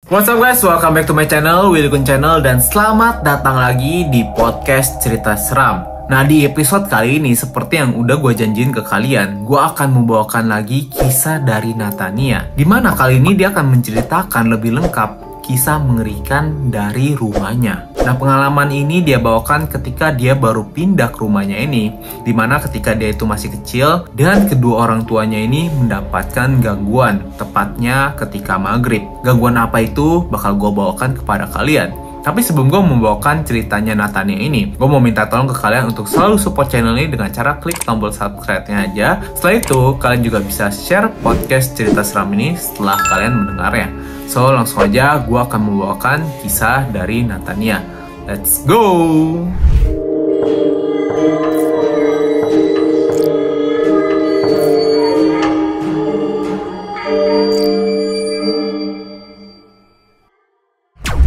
What's up guys, welcome back to my channel, Willy Kun Channel, dan selamat datang lagi di podcast cerita seram. Nah, di episode kali ini seperti yang udah gue janjiin ke kalian, gue akan membawakan lagi kisah dari Natania, dimana kali ini dia akan menceritakan lebih lengkap kisah mengerikan dari rumahnya. Nah, pengalaman ini dia bawakan ketika dia baru pindah ke rumahnya ini, dimana ketika dia itu masih kecil dan kedua orang tuanya ini mendapatkan gangguan, tepatnya ketika maghrib. Gangguan apa itu bakal gue bawakan kepada kalian. Tapi sebelum gue membawakan ceritanya Natania ini, gue mau minta tolong ke kalian untuk selalu support channel ini dengan cara klik tombol subscribe-nya aja. Setelah itu, kalian juga bisa share podcast cerita seram ini setelah kalian mendengarnya. So, langsung aja gue akan membawakan kisah dari Natania. Let's go!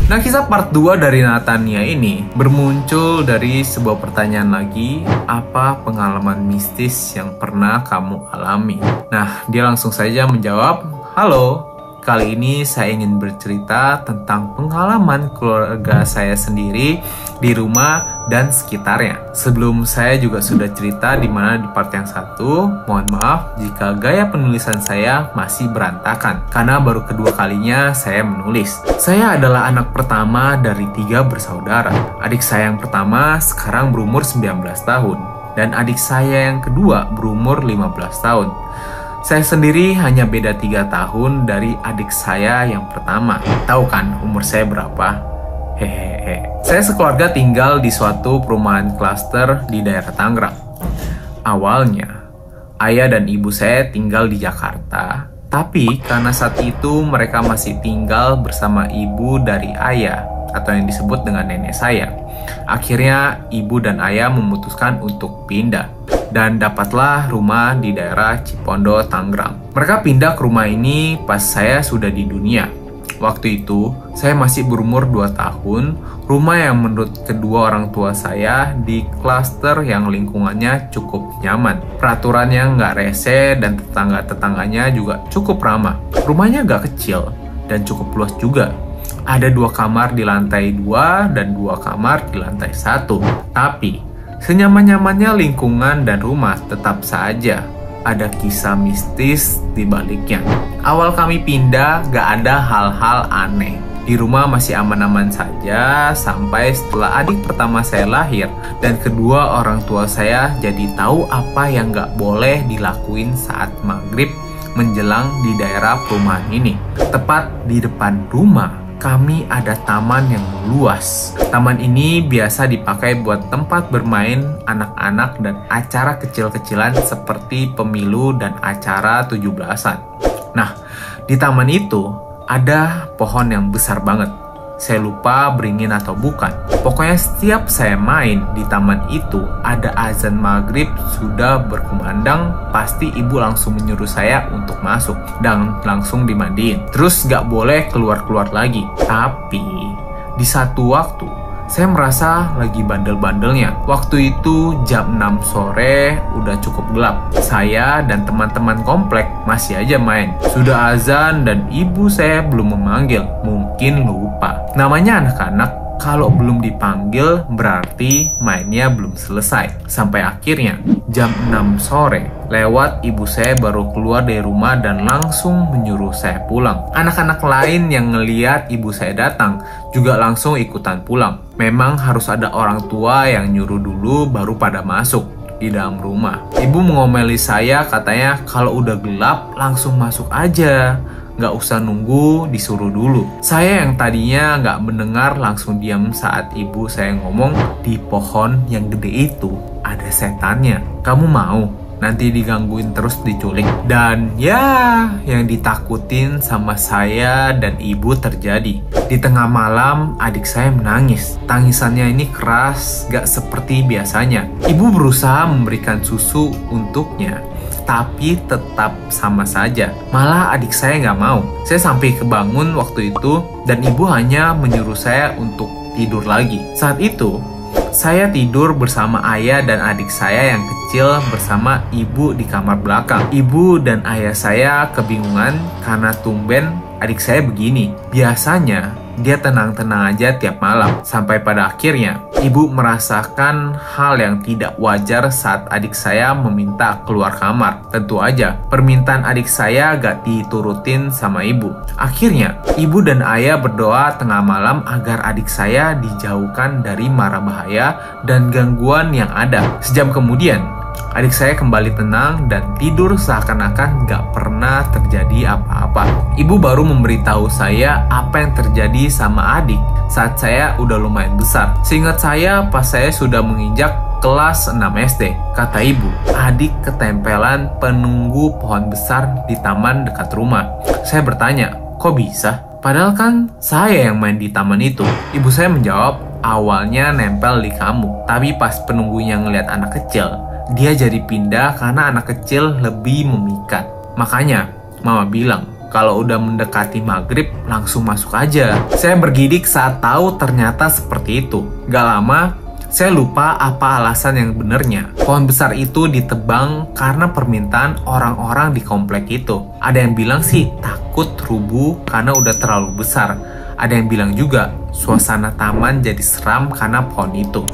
Nah, kisah part 2 dari Natania ini bermuncul dari sebuah pertanyaan lagi, apa pengalaman mistis yang pernah kamu alami? Nah, dia langsung saja menjawab, halo, kali ini saya ingin bercerita tentang pengalaman keluarga saya sendiri di rumah dan sekitarnya. Sebelum saya juga sudah cerita di mana di part yang satu, mohon maaf jika gaya penulisan saya masih berantakan karena baru kedua kalinya saya menulis. Saya adalah anak pertama dari 3 bersaudara. Adik saya yang pertama sekarang berumur 19 tahun dan adik saya yang kedua berumur 15 tahun. Saya sendiri hanya beda 3 tahun dari adik saya yang pertama. Tahu kan umur saya berapa? Hehehe. Saya sekeluarga tinggal di suatu perumahan klaster di daerah Tangerang. Awalnya, ayah dan ibu saya tinggal di Jakarta, tapi karena saat itu mereka masih tinggal bersama ibu dari ayah, atau yang disebut dengan nenek saya. Akhirnya, ibu dan ayah memutuskan untuk pindah, dan dapatlah rumah di daerah Cipondo, Tangerang. Mereka pindah ke rumah ini pas saya sudah di dunia. Waktu itu, saya masih berumur 2 tahun, rumah yang menurut kedua orang tua saya di klaster yang lingkungannya cukup nyaman. Peraturannya nggak rese dan tetangga-tetangganya juga cukup ramah. Rumahnya nggak kecil dan cukup luas juga. Ada 2 kamar di lantai 2 dan 2 kamar di lantai 1. Tapi, senyaman-nyamannya lingkungan dan rumah tetap saja ada kisah mistis di baliknya. Awal kami pindah gak ada hal-hal aneh. Di rumah masih aman-aman saja sampai setelah adik pertama saya lahir dan kedua orang tua saya jadi tahu apa yang gak boleh dilakuin saat maghrib menjelang di daerah perumahan ini. Tepat di depan rumah kami ada taman yang luas. Taman ini biasa dipakai buat tempat bermain anak-anak dan acara kecil-kecilan seperti pemilu dan acara 17-an. Nah, di taman itu ada pohon yang besar banget. Saya lupa beringin atau bukan. Pokoknya setiap saya main di taman itu ada azan maghrib sudah berkumandang, pasti ibu langsung menyuruh saya untuk masuk dan langsung dimandiin. Terus gak boleh keluar-keluar lagi. Tapi di satu waktu saya merasa lagi bandel-bandelnya. Waktu itu jam 6 sore udah cukup gelap. Saya dan teman-teman komplek masih aja main. Sudah azan dan ibu saya belum memanggil. Mungkin lupa. Namanya anak-anak, kalau belum dipanggil berarti mainnya belum selesai. Sampai akhirnya jam 6 sore lewat ibu saya baru keluar dari rumah dan langsung menyuruh saya pulang. Anak-anak lain yang ngeliat ibu saya datang juga langsung ikutan pulang. Memang harus ada orang tua yang nyuruh dulu baru pada masuk di dalam rumah. Ibu mengomeli saya katanya kalau udah gelap langsung masuk aja. Nggak usah nunggu disuruh dulu. Saya yang tadinya nggak mendengar langsung diam saat ibu saya ngomong di pohon yang gede itu ada setannya. Kamu mau nanti digangguin terus diculik? Dan ya, yang ditakutin sama saya dan ibu terjadi. Di tengah malam adik saya menangis. Tangisannya ini keras, gak seperti biasanya. Ibu berusaha memberikan susu untuknya, tapi tetap sama saja. Malah adik saya nggak mau. Saya sampai kebangun waktu itu dan ibu hanya menyuruh saya untuk tidur lagi. Saat itu saya tidur bersama ayah dan adik saya yang kecil bersama ibu di kamar belakang. Ibu dan ayah saya kebingungan karena tumben adik saya begini. Biasanya dia tenang-tenang aja tiap malam. Sampai pada akhirnya, ibu merasakan hal yang tidak wajar saat adik saya meminta keluar kamar. Tentu aja, permintaan adik saya gak diturutin sama ibu. Akhirnya, ibu dan ayah berdoa tengah malam agar adik saya dijauhkan dari mara bahaya dan gangguan yang ada. Sejam kemudian, adik saya kembali tenang dan tidur seakan-akan gak pernah terjadi apa-apa. Ibu baru memberitahu saya apa yang terjadi sama adik saat saya udah lumayan besar. Seingat saya pas saya sudah menginjak kelas 6 SD. Kata ibu, adik ketempelan penunggu pohon besar di taman dekat rumah. Saya bertanya, kok bisa? Padahal kan saya yang main di taman itu. Ibu saya menjawab, awalnya nempel di kamu, tapi pas penunggunya ngeliat anak kecil, dia jadi pindah karena anak kecil lebih memikat. Makanya, mama bilang, kalau udah mendekati maghrib, langsung masuk aja. Saya bergidik saat tahu ternyata seperti itu. Gak lama, saya lupa apa alasan yang benernya. Pohon besar itu ditebang karena permintaan orang-orang di komplek itu. Ada yang bilang sih takut rubuh karena udah terlalu besar. Ada yang bilang juga suasana taman jadi seram karena pohon itu.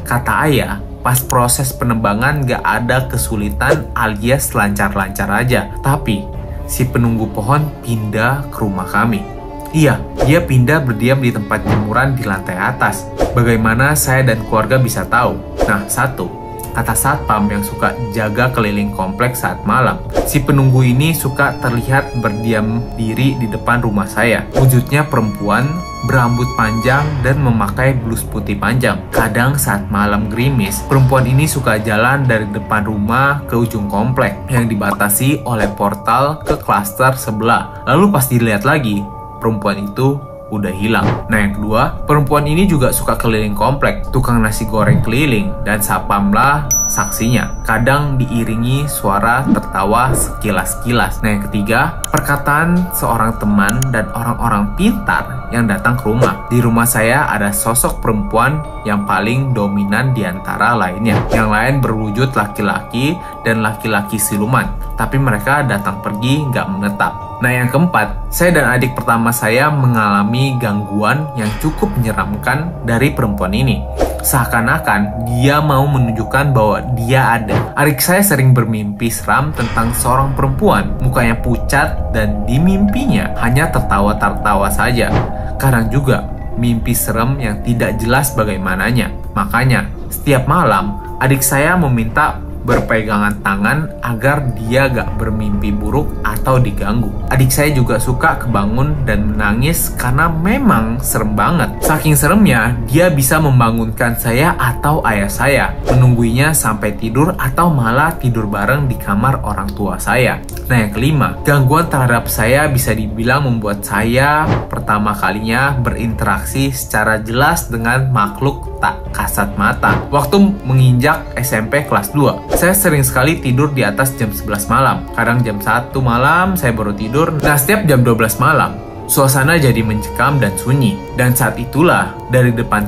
Kata ayah, pas proses penebangan gak ada kesulitan alias lancar-lancar aja. Tapi, si penunggu pohon pindah ke rumah kami. Iya, dia pindah berdiam di tempat jemuran di lantai atas. Bagaimana saya dan keluarga bisa tahu? Nah, satu, kata satpam yang suka jaga keliling kompleks saat malam. Si penunggu ini suka terlihat berdiam diri di depan rumah saya. Wujudnya perempuan, berambut panjang dan memakai blus putih panjang. Kadang saat malam gerimis, perempuan ini suka jalan dari depan rumah ke ujung komplek yang dibatasi oleh portal ke klaster sebelah. Lalu pas dilihat lagi, perempuan itu udah hilang. Nah, yang kedua, perempuan ini juga suka keliling komplek, tukang nasi goreng keliling, dan sapamlah saksinya. Kadang diiringi suara tertawa sekilas-kilas. Nah, yang ketiga, perkataan seorang teman dan orang-orang pintar yang datang ke rumah. Di rumah saya ada sosok perempuan yang paling dominan di antara lainnya. Yang lain berwujud laki-laki dan laki-laki siluman, tapi mereka datang pergi nggak menetap. Nah, yang keempat, saya dan adik pertama saya mengalami gangguan yang cukup menyeramkan dari perempuan ini. Seakan-akan dia mau menunjukkan bahwa dia ada. Adik saya sering bermimpi seram tentang seorang perempuan, mukanya pucat dan di mimpinya hanya tertawa-tertawa saja. Kadang juga mimpi serem yang tidak jelas bagaimananya. Makanya, setiap malam adik saya meminta berpegangan tangan agar dia gak bermimpi buruk atau diganggu. Adik saya juga suka kebangun dan menangis karena memang serem banget. Saking seremnya, dia bisa membangunkan saya atau ayah saya, menungguinya sampai tidur atau malah tidur bareng di kamar orang tua saya. Nah, yang kelima, gangguan terhadap saya bisa dibilang membuat saya pertama kalinya berinteraksi secara jelas dengan makhluk tak kasat mata. Waktu menginjak SMP kelas 2, saya sering sekali tidur di atas jam 11 malam. Kadang jam 1 malam saya baru tidur. Nah, setiap jam 12 malam, suasana jadi mencekam dan sunyi. Dan saat itulah, di depan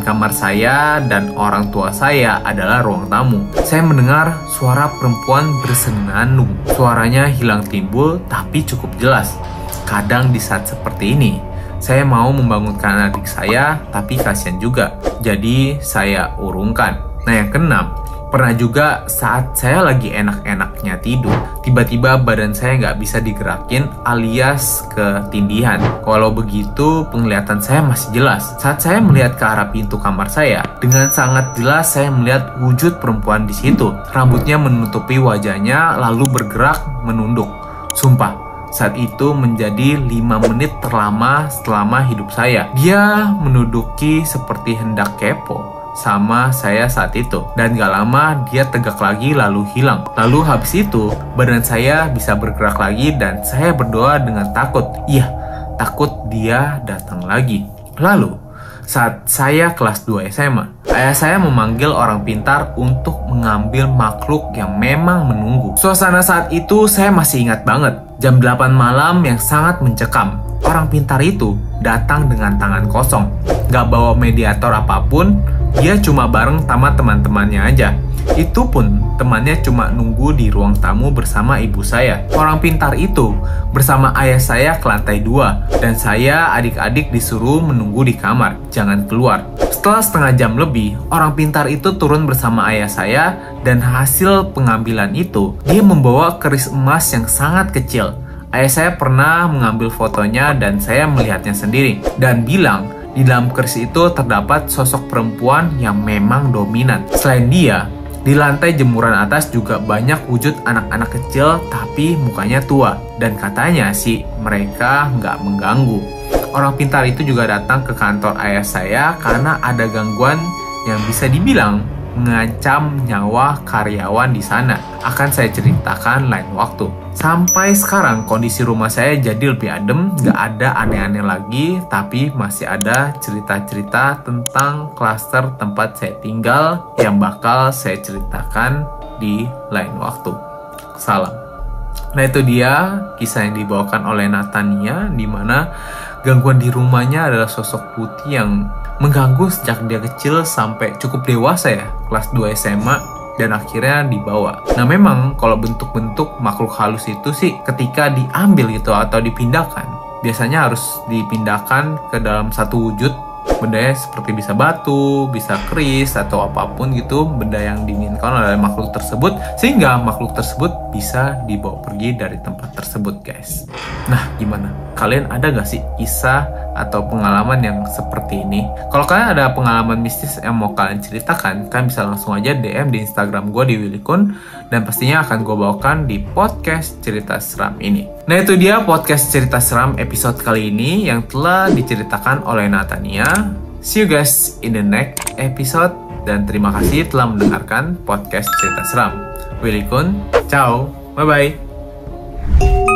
kamar saya dan orang tua saya adalah ruang tamu. Saya mendengar suara perempuan bersenandung. Suaranya hilang timbul, tapi cukup jelas. Kadang di saat seperti ini, saya mau membangunkan adik saya, tapi kasihan juga. Jadi, saya urungkan. Nah, yang keenam, pernah juga saat saya lagi enak-enaknya tidur, tiba-tiba badan saya nggak bisa digerakin alias ketindihan. Walau begitu, penglihatan saya masih jelas. Saat saya melihat ke arah pintu kamar saya, dengan sangat jelas saya melihat wujud perempuan di situ. Rambutnya menutupi wajahnya, lalu bergerak menunduk. Sumpah, saat itu menjadi 5 menit terlama selama hidup saya. Dia menduduki seperti hendak kepo sama saya saat itu. Dan gak lama dia tegak lagi lalu hilang. Lalu habis itu badan saya bisa bergerak lagi dan saya berdoa dengan takut. Iya, takut dia datang lagi. Lalu saat saya kelas 2 SMA, ayah saya memanggil orang pintar untuk mengambil makhluk yang memang menunggu. Suasana saat itu saya masih ingat banget. Jam 8 malam yang sangat mencekam. Orang pintar itu datang dengan tangan kosong. Gak bawa mediator apapun, dia cuma bareng sama teman-temannya aja. Itu pun temannya cuma nunggu di ruang tamu bersama ibu saya. Orang pintar itu bersama ayah saya ke lantai 2 dan saya adik-adik disuruh menunggu di kamar, jangan keluar. Setelah setengah jam lebih, orang pintar itu turun bersama ayah saya dan hasil pengambilan itu dia membawa keris emas yang sangat kecil. Ayah saya pernah mengambil fotonya dan saya melihatnya sendiri dan bilang di dalam keris itu terdapat sosok perempuan yang memang dominan. Selain dia, di lantai jemuran atas juga banyak wujud anak-anak kecil tapi mukanya tua. Dan katanya sih mereka nggak mengganggu. Orang pintar itu juga datang ke kantor ayah saya karena ada gangguan yang bisa dibilang mengancam nyawa karyawan di sana. Akan saya ceritakan lain waktu. Sampai sekarang kondisi rumah saya jadi lebih adem, nggak ada aneh-aneh lagi, tapi masih ada cerita-cerita tentang klaster tempat saya tinggal yang bakal saya ceritakan di lain waktu. Salam. Nah itu dia kisah yang dibawakan oleh Natania, di mana gangguan di rumahnya adalah sosok putih yang mengganggu sejak dia kecil sampai cukup dewasa ya, kelas 2 SMA. Dan akhirnya dibawa. Nah memang kalau bentuk-bentuk makhluk halus itu sih ketika diambil gitu atau dipindahkan, biasanya harus dipindahkan ke dalam satu wujud bendanya, seperti bisa batu, bisa keris atau apapun gitu, benda yang diinginkan oleh makhluk tersebut, sehingga makhluk tersebut bisa dibawa pergi dari tempat tersebut guys. Nah gimana? Kalian ada gak sih kisah atau pengalaman yang seperti ini? Kalau kalian ada pengalaman mistis yang mau kalian ceritakan, kalian bisa langsung aja DM di Instagram gue di Willikun, dan pastinya akan gue bawakan di podcast Cerita Seram ini. Nah itu dia podcast Cerita Seram episode kali ini yang telah diceritakan oleh Natania. See you guys in the next episode, dan terima kasih telah mendengarkan podcast Cerita Seram. Willikun, ciao, bye-bye.